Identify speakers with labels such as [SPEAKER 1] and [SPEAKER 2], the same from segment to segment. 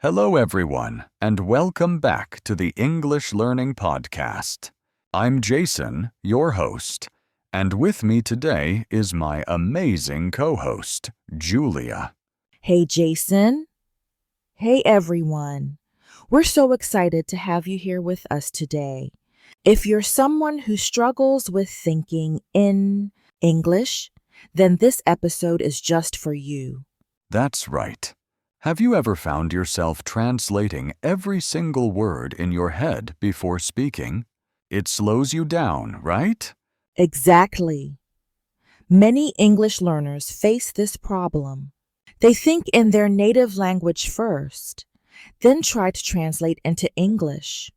[SPEAKER 1] Hello, everyone, and welcome back to the English Learning Podcast. I'm Jason, your host, and with me today is my amazing co-host, Julia.
[SPEAKER 2] Hey, Jason. Hey, everyone. We're so excited to have you here with us today. If you're someone who struggles with thinking in English, then this episode is just for you.
[SPEAKER 1] That's right. Have you ever found yourself translating every single word in your head before speaking? It slows you down, right?
[SPEAKER 2] Exactly. Many English learners face this problem. They think in their native language first, then try to translate into English.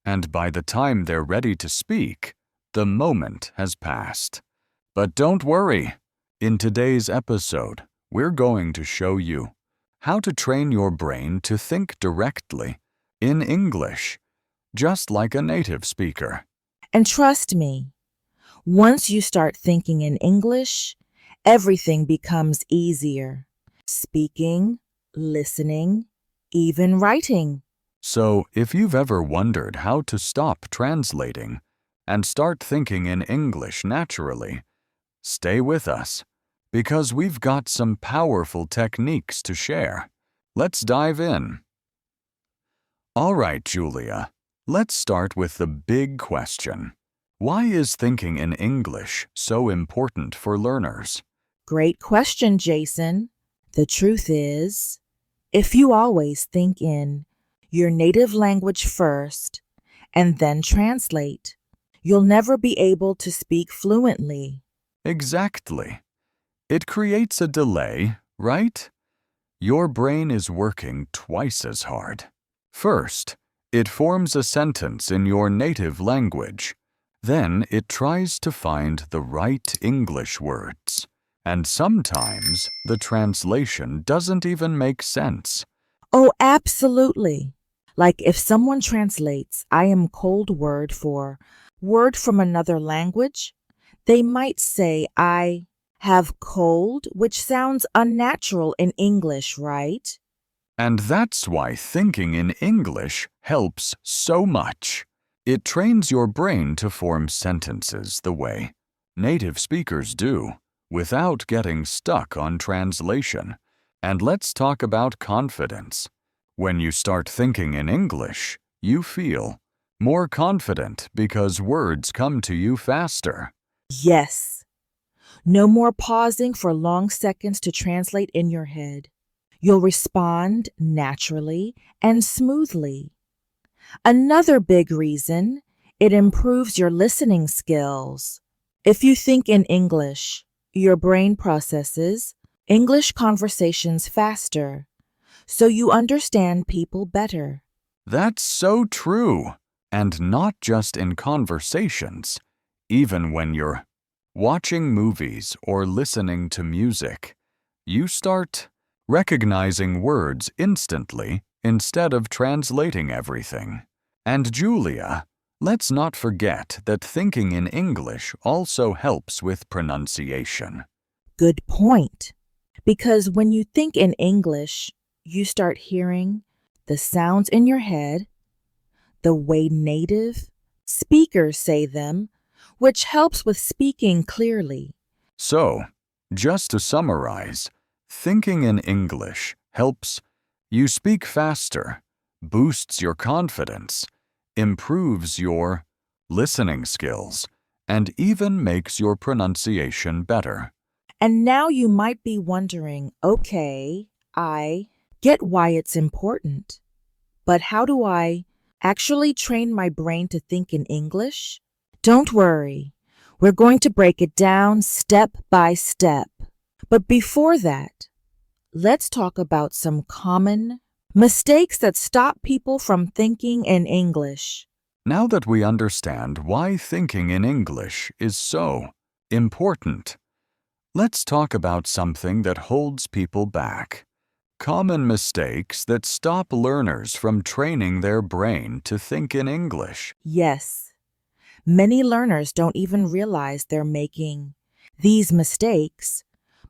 [SPEAKER 1] And by the time they're ready to speak, the moment has passed. But don't worry. In today's episode, we're going to show you how to train your brain to think directly in English, just like a native speaker.
[SPEAKER 2] And trust me, once you start thinking in English, everything becomes easier. Speaking, listening, even writing.
[SPEAKER 1] So, if you've ever wondered how to stop translating and start thinking in English naturally, stay with us, because we've got some powerful techniques to share. Let's dive in. All right, Julia, let's start with the big question. Why is thinking in English so important for learners?
[SPEAKER 2] Great question, Jason. The truth is, if you always think in your native language first and then translate, you'll never be able to speak fluently.
[SPEAKER 1] Exactly. It creates a delay, right? Your brain is working twice as hard. First, it forms a sentence in your native language. Then it tries to find the right English words. And sometimes the translation doesn't even make sense.
[SPEAKER 2] Oh, absolutely. Like if someone translates I am cold word for word from another language, they might say I have cold, which sounds unnatural in English, right?
[SPEAKER 1] And that's why thinking in English helps so much. It trains your brain to form sentences the way native speakers do, without getting stuck on translation. And let's talk about confidence. When you start thinking in English, you feel more confident because words come to you faster.
[SPEAKER 2] Yes. No more pausing for long seconds to translate in your head. You'll respond naturally and smoothly. Another big reason, it improves your listening skills. If you think in English, your brain processes English conversations faster, so you understand people better.
[SPEAKER 1] That's so true. And not just in conversations. Even when you're watching movies or listening to music, you start recognizing words instantly instead of translating everything. And Julia, let's not forget that thinking in English also helps with pronunciation.
[SPEAKER 2] Good point. Because when you think in English, you start hearing the sounds in your head, the way native speakers say them, which helps with speaking clearly.
[SPEAKER 1] So, just to summarize, thinking in English helps you speak faster, boosts your confidence, improves your listening skills, and even makes your pronunciation better.
[SPEAKER 2] And now you might be wondering, okay, I get why it's important, but how do I actually train my brain to think in English? Don't worry, we're going to break it down step by step. But before that, let's talk about some common mistakes that stop people from thinking in English.
[SPEAKER 1] Now that we understand why thinking in English is so important, let's talk about something that holds people back. Common mistakes that stop learners from training their brain to think in English.
[SPEAKER 2] Yes, many learners don't even realize they're making these mistakes,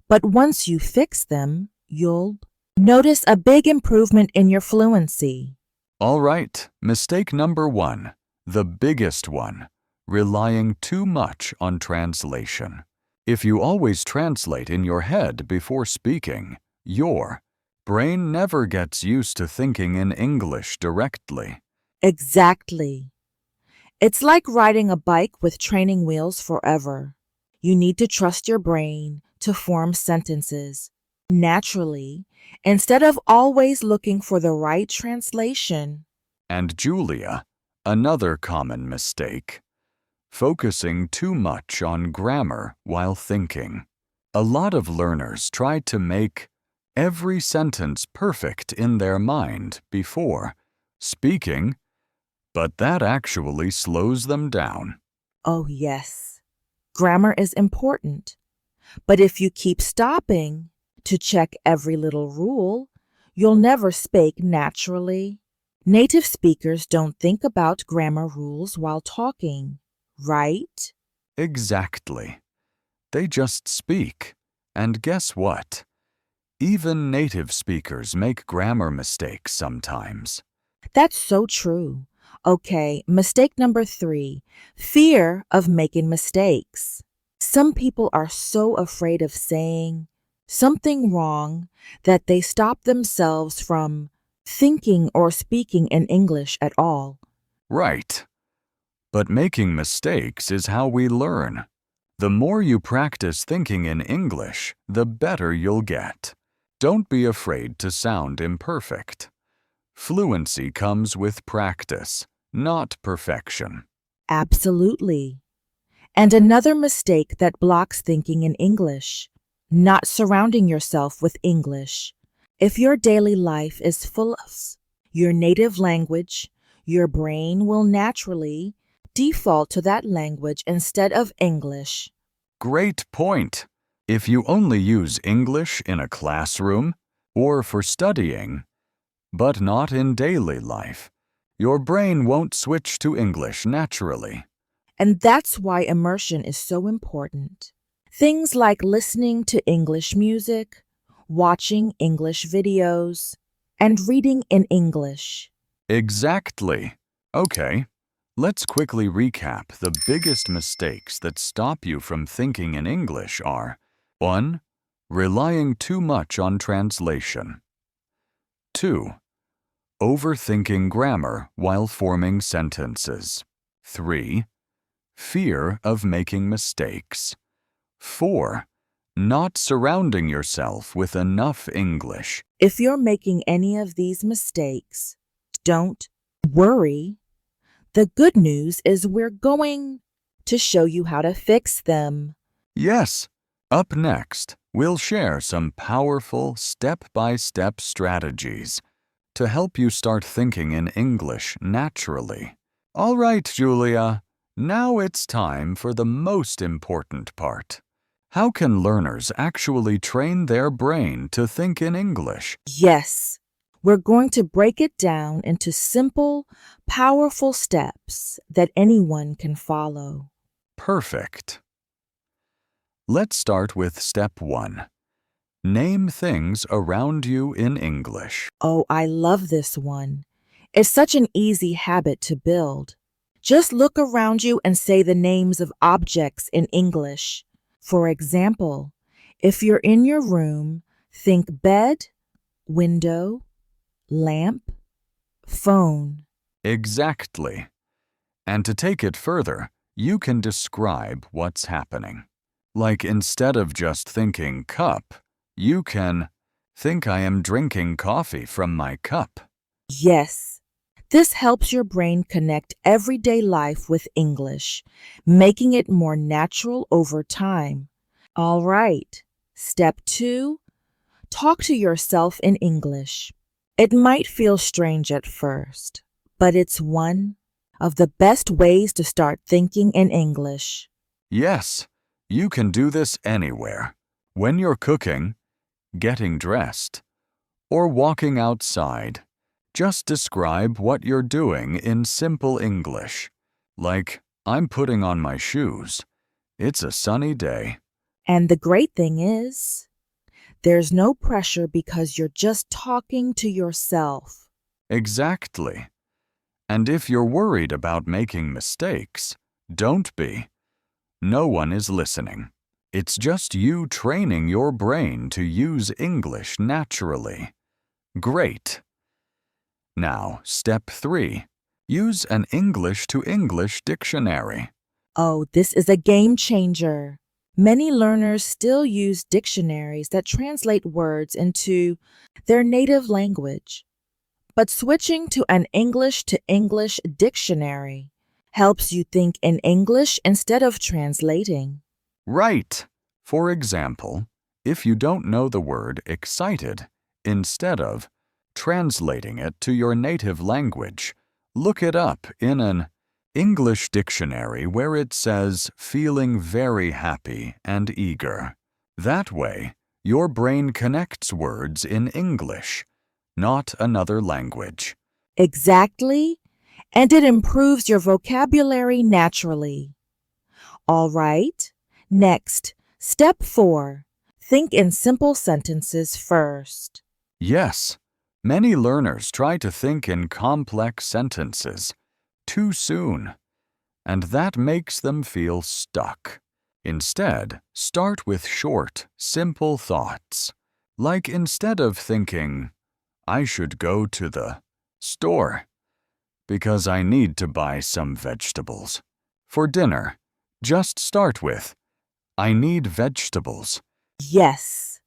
[SPEAKER 2] but once you fix them, you'll Notice a big improvement in your fluency.
[SPEAKER 1] All right, mistake number 1, the biggest one, relying too much on translation. If you always translate in your head before speaking, your brain never gets used to thinking in English directly.
[SPEAKER 2] Exactly. It's like riding a bike with training wheels forever. You need to trust your brain to form sentences naturally instead of always looking for the right translation.
[SPEAKER 1] And Julia, another common mistake, focusing too much on grammar while thinking. A lot of learners try to make every sentence perfect in their mind before speaking, but that actually slows them down.
[SPEAKER 2] Oh, yes. Grammar is important, but if you keep stopping to check every little rule, you'll never speak naturally. Native speakers don't think about grammar rules while talking, right?
[SPEAKER 1] Exactly. They just speak. And guess what? Even native speakers make grammar mistakes sometimes.
[SPEAKER 2] That's so true. Okay, mistake number 3, fear of making mistakes. Some people are so afraid of saying something wrong that they stop themselves from thinking or speaking in English at all.
[SPEAKER 1] Right. But making mistakes is how we learn. The more you practice thinking in English, the better you'll get. Don't be afraid to sound imperfect. Fluency comes with practice, not perfection.
[SPEAKER 2] Absolutely. And another mistake that blocks thinking in English, not surrounding yourself with English. If your daily life is full of your native language, your brain will naturally default to that language instead of English.
[SPEAKER 1] Great point. If you only use English in a classroom or for studying, but not in daily life, your brain won't switch to English naturally.
[SPEAKER 2] And that's why immersion is so important. Things like listening to English music, watching English videos, and reading in English.
[SPEAKER 1] Exactly. Okay, let's quickly recap the biggest mistakes that stop you from thinking in English are 1. Relying too much on translation. 2. Overthinking grammar while forming sentences. 3. Fear of making mistakes. 4. Not surrounding yourself with enough English.
[SPEAKER 2] If you're making any of these mistakes, don't worry. The good news is we're going to show you how to fix them.
[SPEAKER 1] Yes, up next, we'll share some powerful step-by-step strategies to help you start thinking in English naturally. All right, Julia, now it's time for the most important part. How can learners actually train their brain to think in English?
[SPEAKER 2] Yes, we're going to break it down into simple, powerful steps that anyone can follow.
[SPEAKER 1] Perfect. Let's start with step 1. Name things around you in English.
[SPEAKER 2] Oh, I love this one. It's such an easy habit to build. Just look around you and say the names of objects in English. For example, if you're in your room, think bed, window, lamp, phone.
[SPEAKER 1] Exactly. And to take it further, you can describe what's happening. Like instead of just thinking cup, you can think I am drinking coffee from my cup.
[SPEAKER 2] Yes, this helps your brain connect everyday life with English, making it more natural over time. All right, step 2, talk to yourself in English. It might feel strange at first, but it's one of the best ways to start thinking in English.
[SPEAKER 1] Yes, you can do this anywhere. When you're cooking, getting dressed, or walking outside. Just describe what you're doing in simple English. Like, I'm putting on my shoes. It's a sunny day.
[SPEAKER 2] And the great thing is, There's no pressure because you're just talking to yourself.
[SPEAKER 1] Exactly. And if you're worried about making mistakes, don't be. No one is listening. It's just you training your brain to use English naturally. Great. Now, step 3. Use an English-to-English dictionary.
[SPEAKER 2] Oh, this is a game changer. Many learners still use dictionaries that translate words into their native language. But switching to an English-to-English dictionary helps you think in English instead of translating.
[SPEAKER 1] Right. For example, if you don't know the word excited, instead of translating it to your native language, look it up in an English dictionary where it says feeling very happy and eager. That way, your brain connects words in English, not another language.
[SPEAKER 2] Exactly, and it improves your vocabulary naturally. All right, next, step 4. Think in simple sentences first.
[SPEAKER 1] Yes, many learners try to think in complex sentences too soon, and that makes them feel stuck. Instead, start with short, simple thoughts. Like instead of thinking, I should go to the store because I need to buy some vegetables for dinner, just start with, I need vegetables.
[SPEAKER 2] Yes,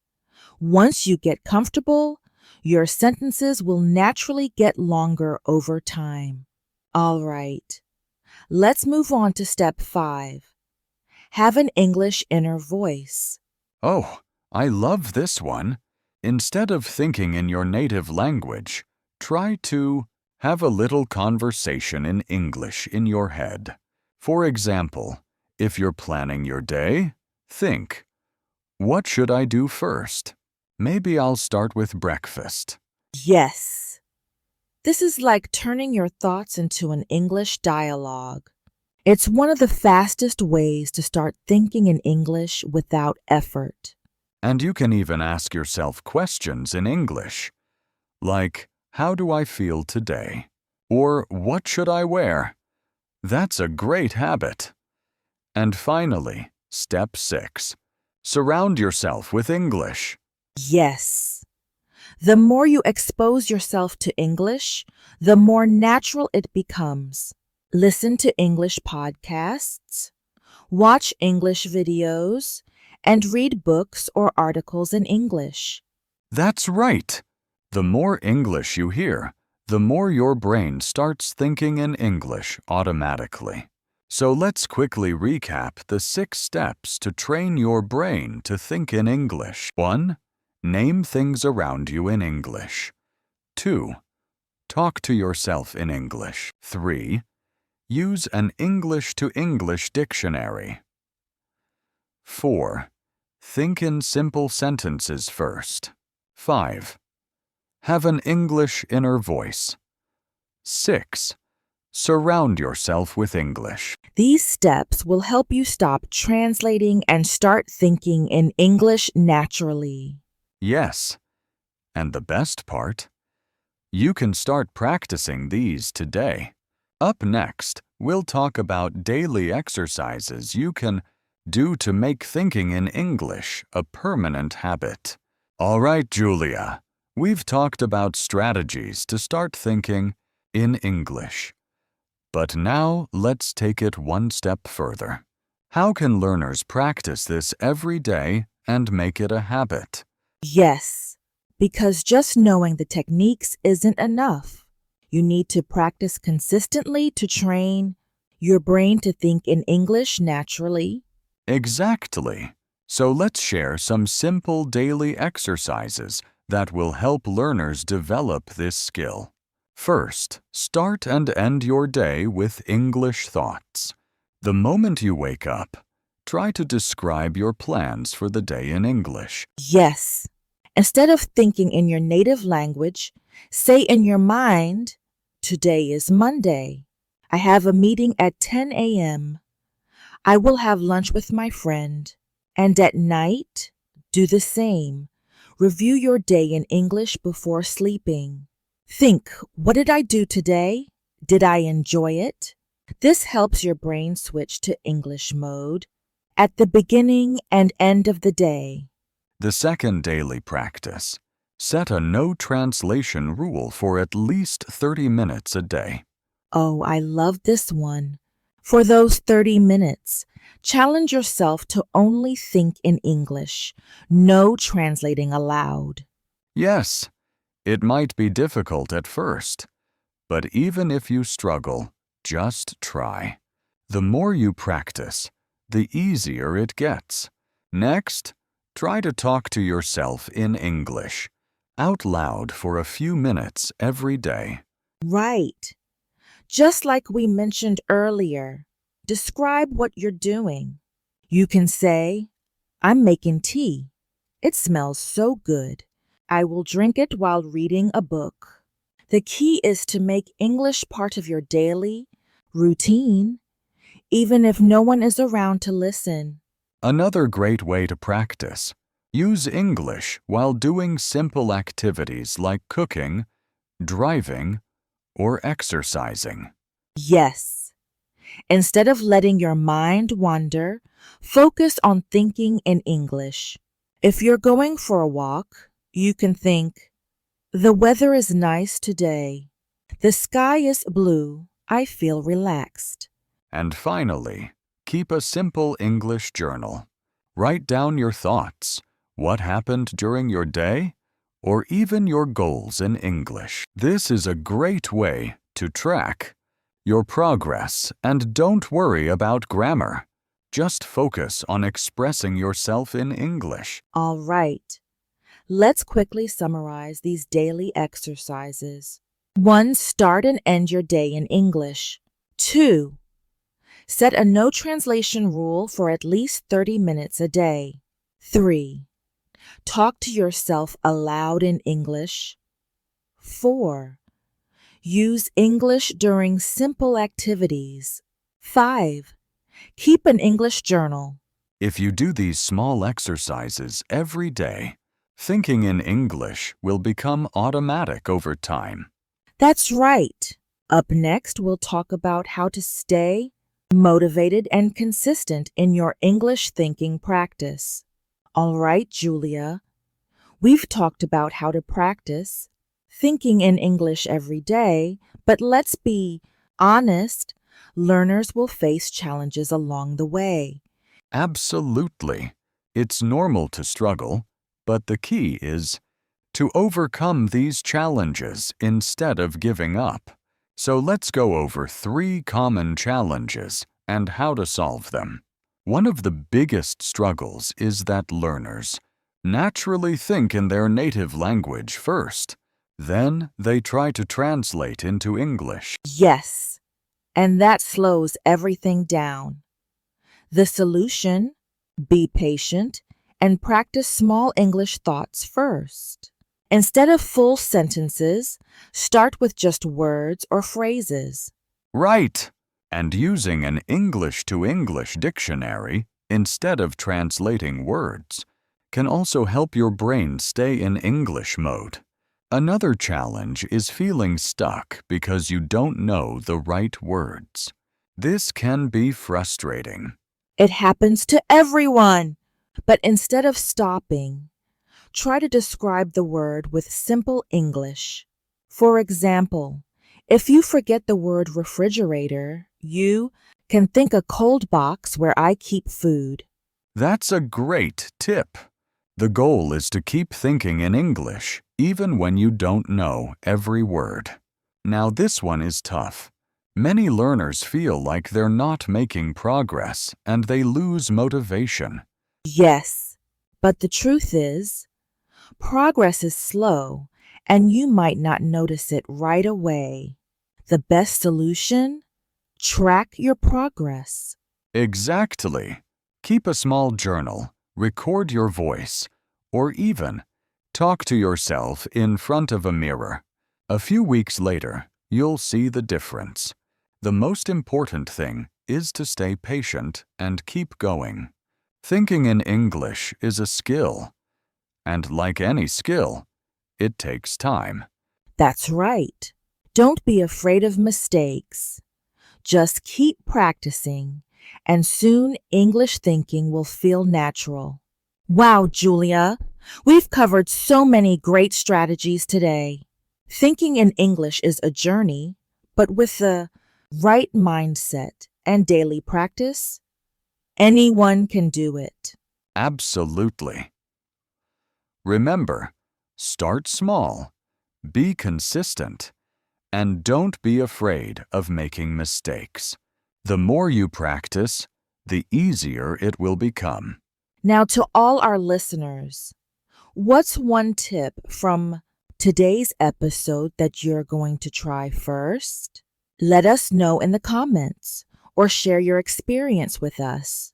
[SPEAKER 2] once you get comfortable, your sentences will naturally get longer over time. All right, let's move on to step 5. Have an English inner voice.
[SPEAKER 1] Oh, I love this one. Instead of thinking in your native language, try to have a little conversation in English in your head. For example, if you're planning your day, think, what should I do first? Maybe I'll start with breakfast.
[SPEAKER 2] Yes, this is like turning your thoughts into an English dialogue. It's one of the fastest ways to start thinking in English without effort.
[SPEAKER 1] And you can even ask yourself questions in English, like, how do I feel today? Or what should I wear? That's a great habit. And finally, step 6. Surround yourself with English.
[SPEAKER 2] Yes. The more you expose yourself to English, the more natural it becomes. Listen to English podcasts, watch English videos, and read books or articles in English.
[SPEAKER 1] That's right. The more English you hear, the more your brain starts thinking in English automatically. So let's quickly recap the 6 steps to train your brain to think in English. 1. Name things around you in English. 2. Talk to yourself in English. 3. Use an English-to-English dictionary. 4. Think in simple sentences first. 5. Have an English inner voice. 6. Surround yourself with English.
[SPEAKER 2] These steps will help you stop translating and start thinking in English naturally.
[SPEAKER 1] Yes, and the best part? You can start practicing these today. Up next, we'll talk about daily exercises you can do to make thinking in English a permanent habit. All right, Julia, we've talked about strategies to start thinking in English. But now let's take it one step further. How can learners practice this every day and make it a habit?
[SPEAKER 2] Yes, because just knowing the techniques isn't enough. You need to practice consistently to train your brain to think in English naturally.
[SPEAKER 1] Exactly. So let's share some simple daily exercises that will help learners develop this skill. First, start and end your day with English thoughts. The moment you wake up, try to describe your plans for the day in English.
[SPEAKER 2] Yes, instead of thinking in your native language, say in your mind, today is Monday. I have a meeting at 10 a.m. I will have lunch with my friend. And at night, do the same. Review your day in English before sleeping. Think, what did I do today? Did I enjoy it? This helps your brain switch to English mode at the beginning and end of the day.
[SPEAKER 1] The second daily practice. Set a no translation rule for at least 30 minutes a day.
[SPEAKER 2] Oh, I love this one. For those 30 minutes, challenge yourself to only think in English, no translating allowed.
[SPEAKER 1] Yes, it might be difficult at first, but even if you struggle, just try. The more you practice, the easier it gets. Next, try to talk to yourself in English, out loud for a few minutes every day.
[SPEAKER 2] Right. Just like we mentioned earlier, describe what you're doing. You can say, I'm making tea. It smells so good. I will drink it while reading a book. The key is to make English part of your daily routine, even if no one is around to listen.
[SPEAKER 1] Another great way to practice. Use English while doing simple activities like cooking, driving, or exercising.
[SPEAKER 2] Yes. Instead of letting your mind wander, focus on thinking in English. If you're going for a walk, you can think, the weather is nice today. The sky is blue. I feel relaxed.
[SPEAKER 1] And finally, keep a simple English journal. Write down your thoughts, what happened during your day, or even your goals in English. This is a great way to track your progress, and don't worry about grammar. Just focus on expressing yourself in English.
[SPEAKER 2] All right. Let's quickly summarize these daily exercises. 1. Start and end your day in English. 2. Set a no translation rule for at least 30 minutes a day. 3. Talk to yourself aloud in English. 4. Use English during simple activities. 5. Keep an English journal.
[SPEAKER 1] If you do these small exercises every day, thinking in English will become automatic over time.
[SPEAKER 2] That's right. Up next, we'll talk about how to stay motivated and consistent in your English thinking practice. All right, Julia. We've talked about how to practice thinking in English every day, but let's be honest, learners will face challenges along the way.
[SPEAKER 1] Absolutely. It's normal to struggle, but the key is to overcome these challenges instead of giving up. So let's go over 3 common challenges and how to solve them. One of the biggest struggles is that learners naturally think in their native language first. Then they try to translate into English.
[SPEAKER 2] Yes, and that slows everything down. The solution: be patient and practice small English thoughts first. Instead of full sentences, start with just words or phrases.
[SPEAKER 1] Right! And using an English-to-English dictionary instead of translating words can also help your brain stay in English mode. Another challenge is feeling stuck because you don't know the right words. This can be frustrating.
[SPEAKER 2] It happens to everyone. But instead of stopping, try to describe the word with simple English. For example, if you forget the word refrigerator, you can think a cold box where I keep food.
[SPEAKER 1] That's a great tip. The goal is to keep thinking in English, even when you don't know every word. Now this one is tough. Many learners feel like they're not making progress and they lose motivation.
[SPEAKER 2] Yes, but the truth is, progress is slow and you might not notice it right away. The best solution? Track your progress.
[SPEAKER 1] Exactly. Keep a small journal, record your voice, or even talk to yourself in front of a mirror. A few weeks later, you'll see the difference. The most important thing is to stay patient and keep going. Thinking in English is a skill, And like any skill, it takes time.
[SPEAKER 2] That's right. Don't be afraid of mistakes. Just keep practicing, and soon English thinking will feel natural. Wow, Julia, we've covered so many great strategies today. Thinking in English is a journey, but with the right mindset and daily practice, anyone can do it.
[SPEAKER 1] Absolutely. Remember, start small, be consistent, and don't be afraid of making mistakes. The more you practice, the easier it will become.
[SPEAKER 2] Now, to all our listeners, what's one tip from today's episode that you're going to try first? Let us know in the comments or share your experience with us.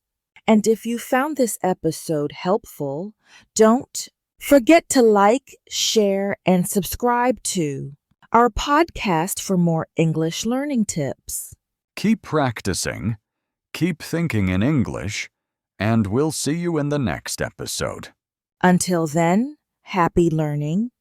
[SPEAKER 2] And if you found this episode helpful, don't forget to like, share, and subscribe to our podcast for more English learning tips.
[SPEAKER 1] Keep practicing, keep thinking in English, and we'll see you in the next episode.
[SPEAKER 2] Until then, happy learning